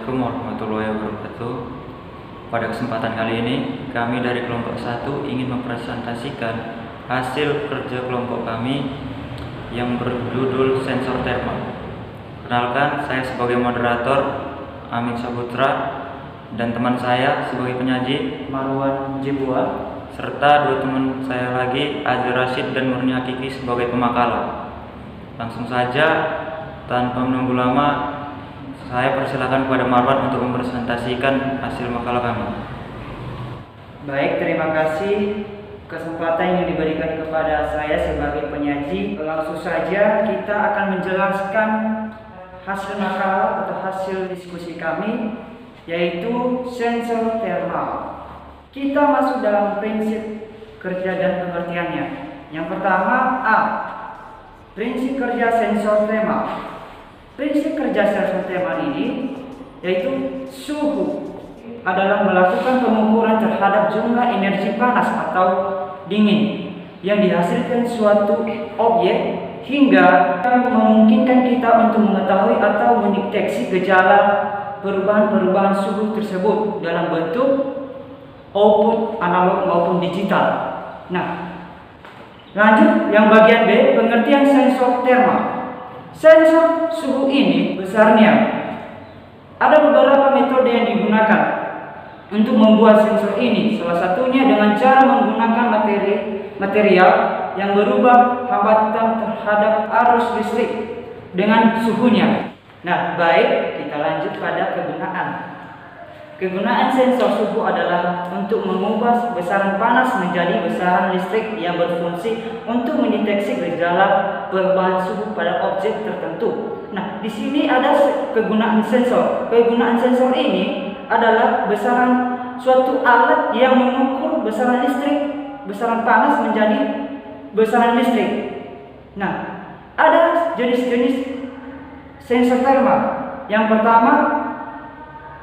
Assalamualaikum warahmatullahi wabarakatuh. Pada kesempatan kali ini, kami dari kelompok 1 ingin mempresentasikan hasil kerja kelompok kami yang berjudul sensor termal. Kenalkan, saya sebagai moderator Amin Saputra dan teman saya sebagai penyaji Marwan Jibua, serta dua teman saya lagi, Azir Rashid dan Murni Hakiki sebagai pemakalah. Langsung saja tanpa menunggu lama, saya persilakan kepada Marwan untuk mempresentasikan hasil makalah kami. baik, terima kasih kesempatan yang diberikan kepada saya sebagai penyaji. Langsung saja kita akan menjelaskan hasil makalah atau hasil diskusi kami, yaitu sensor termal. Kita masuk dalam prinsip kerja dan pengertiannya. Yang pertama, A. Prinsip kerja sensor termal. Prinsip kerja sensor termal ini yaitu suhu adalah melakukan pengukuran terhadap jumlah energi panas atau dingin yang dihasilkan suatu objek hingga memungkinkan kita untuk mengetahui atau mendeteksi gejala perubahan-perubahan suhu tersebut dalam bentuk output analog maupun digital. Nah, lanjut yang bagian B, pengertian sensor termal. Sensor suhu ini besarnya ada beberapa metode yang digunakan untuk membuat sensor ini. Salah satunya dengan cara menggunakan material yang berubah hambatan terhadap arus listrik dengan suhunya. Nah, baik, kita lanjut pada kegunaan. Kegunaan sensor suhu adalah untuk mengubah besaran panas menjadi besaran listrik yang berfungsi untuk mendeteksi gejala perubahan suhu pada objek tertentu. Nah, di sini ada kegunaan sensor. Kegunaan sensor ini adalah besaran suatu alat yang mengukur besaran listrik, besaran panas menjadi besaran listrik. Nah, ada jenis-jenis sensor termal. Yang pertama,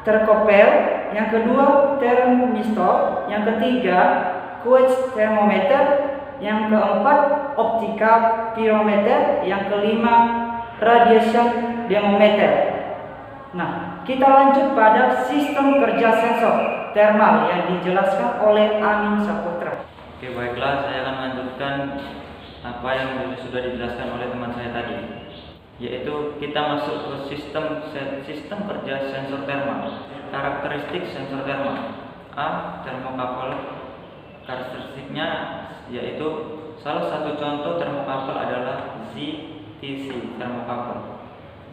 terkopel, yang kedua termistor, yang ketiga quench thermometer, yang keempat optical pyrometer, yang kelima radiation thermometer. Nah, kita lanjut pada sistem kerja sensor termal yang dijelaskan oleh Amin Saputra. Oke, baiklah, saya akan melanjutkan apa yang sudah dijelaskan oleh teman saya tadi, yaitu kita masuk ke sistem kerja sensor termal. Karakteristik sensor termal. A. Termokapel. Karakteristiknya yaitu salah satu contoh termokapel adalah ZTC termokapel.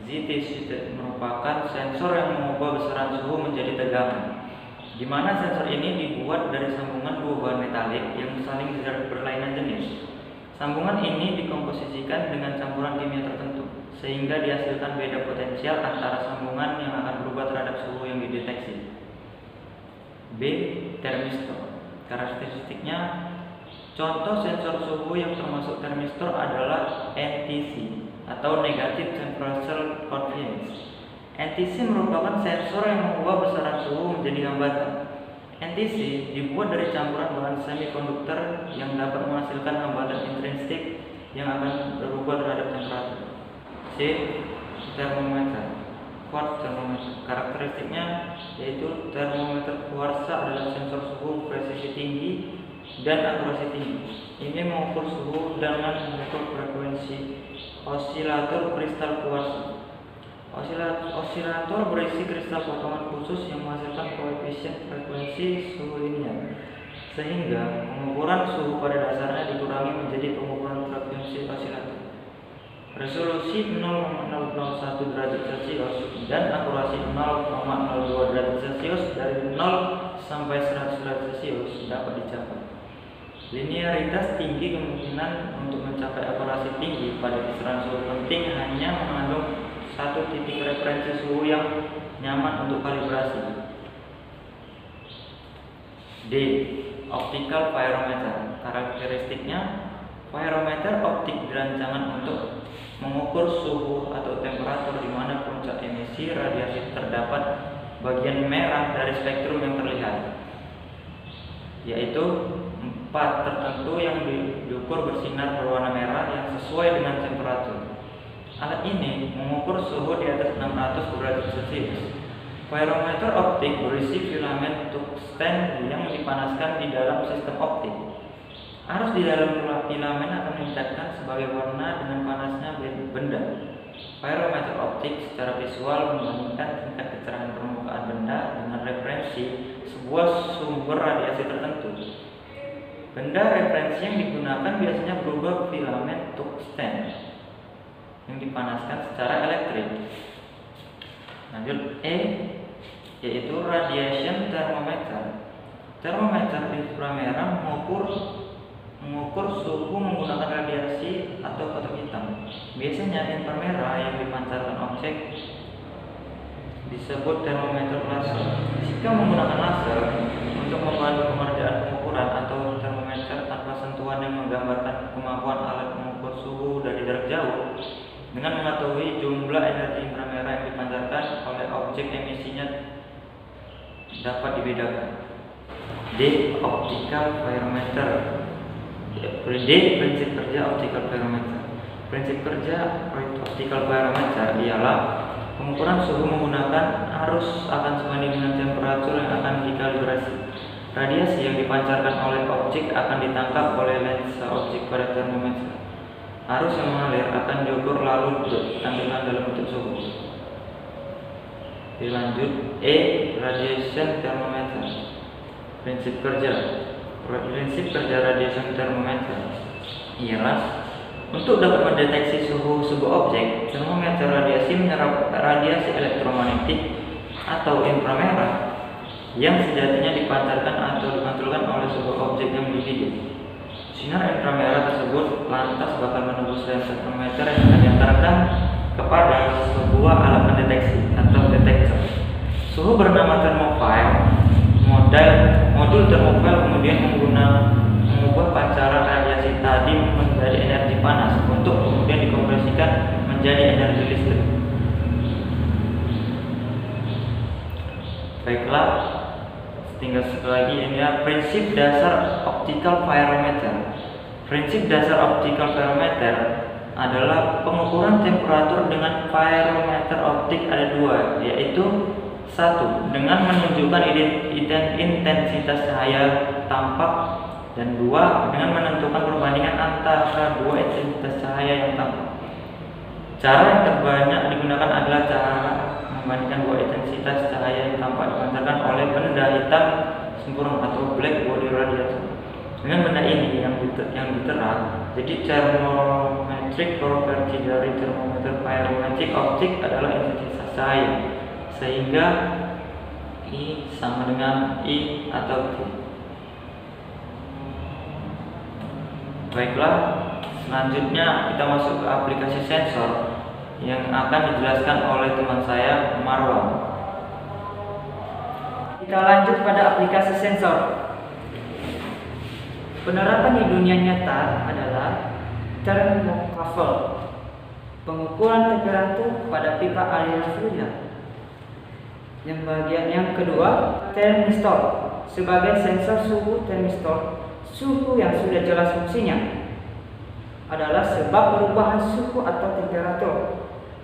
ZTC merupakan sensor yang mengubah besaran suhu menjadi tegangan, di mana sensor ini dibuat dari sambungan dua bahan metalik yang saling berlainan jenis. Sambungan ini dikomposisikan dengan campuran kimia tertentu, sehingga dihasilkan beda potensial antara sambungan yang akan berubah terhadap suhu yang dideteksi. B. Termistor. Karakteristiknya, contoh sensor suhu yang termasuk termistor adalah NTC atau Negative Temperature Conveyance. NTC merupakan sensor yang mengubah besaran suhu menjadi hambatan. NTC dibuat dari campuran bahan semikonduktor yang dapat menghasilkan hambatan intrinsik yang akan berubah terhadap temperatur. C. Termometer. Quartz termometer. Karakteristiknya yaitu termometer kuarsa adalah sensor suhu presisi tinggi dan akurasi tinggi. Ini mengukur suhu dengan mengukur frekuensi osilator kristal kuarsa. Osilator berisi kristal potongan khusus yang menghasilkan koefisien frekuensi suhu linear, sehingga pengukuran suhu pada dasarnya dikurangi menjadi pengukuran frekuensi osilator. Resolusi 0,001 derajat Celcius dan akurasi 0,02 derajat Celcius dari 0 sampai 100 derajat Celcius dapat dicapai. Linearitas tinggi kemungkinan untuk mencapai akurasi tinggi pada kisaran suhu penting hanya mengandung satu titik referensi suhu yang nyaman untuk kalibrasi. D. Optical pyrometer. Karakteristiknya, pyrometer optik dirancangan untuk mengukur suhu atau temperatur di mana puncak emisi radiasi terdapat bagian merah dari spektrum yang terlihat, yaitu 4 tertentu yang diukur bersinar berwarna merah yang sesuai dengan temperatur. Alat ini mengukur suhu di atas 600 derajat Celcius. Pyrometer optik berisi filamen tungsten yang dipanaskan di dalam sistem optik. Arus di dalam filamen akan meningkatkan sebagai warna dengan panasnya benda. Pyrometer optik secara visual membandingkan tingkat kecerahan permukaan benda dengan referensi sebuah sumber radiasi tertentu. Benda referensi yang digunakan biasanya berupa filamen tungsten yang dipanaskan secara elektrik. Lanjut E, yaitu radiation thermometer. Termometer inframerah mengukur suhu menggunakan radiasi atau kotak hitam. Biasanya inframerah yang dipancarkan objek disebut termometer laser. Jika menggunakan laser untuk membantu pengerjaan pengukuran atau termometer tanpa sentuhan yang menggambarkan kemampuan alat mengukur suhu dari jarak jauh, dengan mengetahui jumlah energi inframerah yang dipancarkan oleh objek emisinya dapat dibedakan. D. Optical pyrometer. D. Prinsip kerja optical pyrometer. Prinsip kerja optical pyrometer ialah pengukuran suhu menggunakan arus akan sebanding dengan temperatur yang akan dikalibrasi. Radiasi yang dipancarkan oleh objek akan ditangkap oleh lensa objek pada termometer. Arus yang mengalir akan diukur lalu ditampilkan dalam bentuk suhu. Dilanjut E. Radiation thermometer. Prinsip kerja radiation thermometer ialah untuk dapat mendeteksi suhu sebuah objek, termometer radiasi menyerap radiasi elektromagnetik atau inframerah yang sejatinya dipancarkan atau dipantulkan oleh sebuah objek yang dididik. Sinar inframerah tersebut lantas bakal menembus lensa termometer yang akan diantarkan kepada sebuah alat pendeteksi atau detektor. Suhu bernama thermofile. Modul thermofile kemudian mengubah pancaran radiasi tadi menjadi energi panas untuk kemudian dikompresikan menjadi energi listrik. Baiklah, tinggal satu lagi ini ya, prinsip dasar optical pyrometer. Prinsip dasar optical pyrometer adalah pengukuran temperatur dengan pyrometer optik ada dua, yaitu satu, dengan menunjukkan intensitas cahaya tampak, dan dua, dengan menentukan perbandingan antara dua intensitas cahaya yang tampak. Cara yang terbanyak digunakan adalah cara membandingkan dua intensitas cahaya yang tampak dipancarkan oleh benda hitam sempurna atau black body radiator. Dengan benda ini yang diterang, jadi thermometric property dari termometer pyrometric optik adalah intensitas cahaya, sehingga I sama dengan I atau T. Baiklah, selanjutnya kita masuk ke aplikasi sensor yang akan dijelaskan oleh teman saya, Marwan. Kita lanjut pada aplikasi sensor. Penerapan di dunia nyata adalah thermocouple, pengukuran temperatur pada pipa aliran fluida. Yang bagian yang kedua, thermistor, sebagai sensor suhu. Thermistor, suhu yang sudah jelas fungsinya adalah sebab perubahan suhu atau temperatur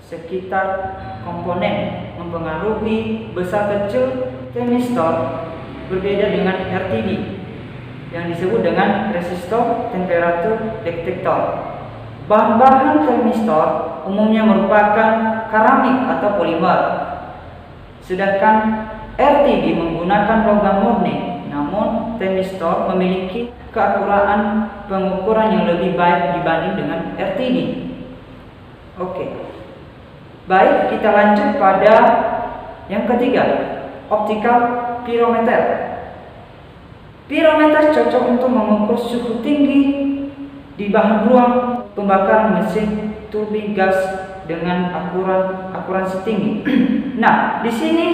sekitar komponen mempengaruhi besar kecil. Thermistor berbeda dengan RTD yang disebut dengan resistor temperatur detektor. Bahan-bahan thermistor umumnya merupakan keramik atau polimer, sedangkan RTD menggunakan logam murni. Namun thermistor memiliki keakuratan pengukuran yang lebih baik dibanding dengan RTD. Oke. Baik, kita lanjut pada yang ketiga, optical pyrometer. Pyrometer cocok untuk mengukur suhu tinggi di bahan ruang pembakaran mesin turbin gas dengan akurasi tinggi. Nah, di sini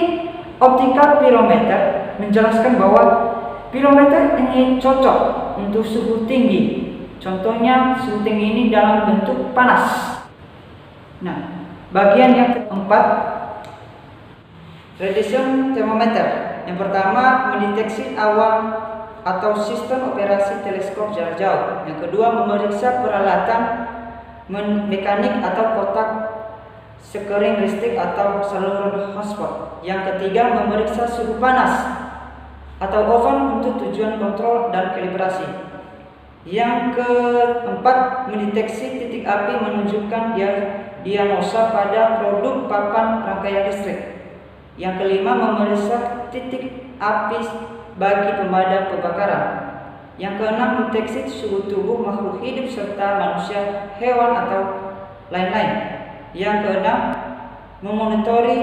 optical pyrometer menjelaskan bahwa pyrometer ini cocok untuk suhu tinggi. Contohnya suhu tinggi ini dalam bentuk panas. Nah, bagian yang keempat, radiation thermometer. Yang pertama, mendeteksi awan atau sistem operasi teleskop jarak jauh. Yang kedua, memeriksa peralatan mekanik atau kotak sekering listrik atau saluran hotspot. Yang ketiga, memeriksa suhu panas atau oven untuk tujuan kontrol dan kalibrasi. Yang keempat, mendeteksi titik api menunjukkan diagnosa pada produk papan rangkaian listrik. Yang kelima, memeriksa titik api bagi pemadam kebakaran. Yang keenam, mendeteksi suhu tubuh makhluk hidup serta manusia, hewan atau lain-lain. Yang keenam, memonitori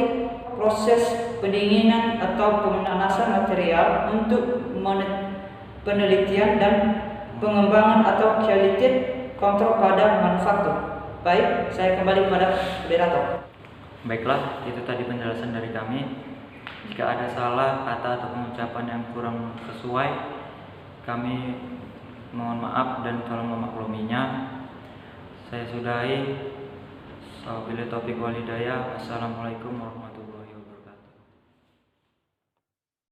proses pendinginan atau pemanasan material untuk penelitian dan pengembangan atau quality control pada manufaktur. Baik, saya kembali kepada moderator. Baiklah, itu tadi penjelasan dari kami. Jika ada salah kata atau pengucapan yang kurang sesuai, kami mohon maaf dan tolong memakluminya. Saya sudahi. Wabillahi taufiq wal hidayah. Assalamualaikum warahmatullahi wabarakatuh.